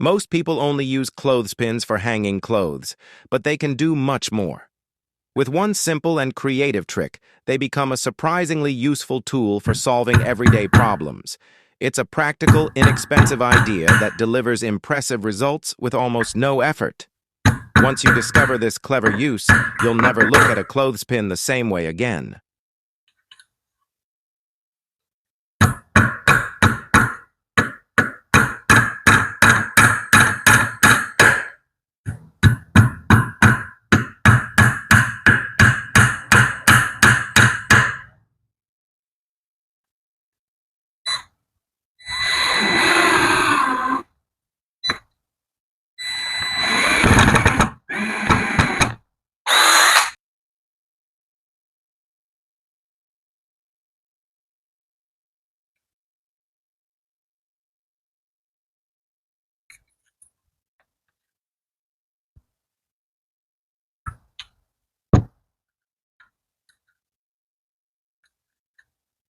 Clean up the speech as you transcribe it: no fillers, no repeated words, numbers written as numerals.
Most people only use clothespins for hanging clothes, but they can do much more. With one simple and creative trick, they become a surprisingly useful tool for solving everyday problems. It's a practical, inexpensive idea that delivers impressive results with almost no effort. Once you discover this clever use, you'll never look at a clothespin the same way again.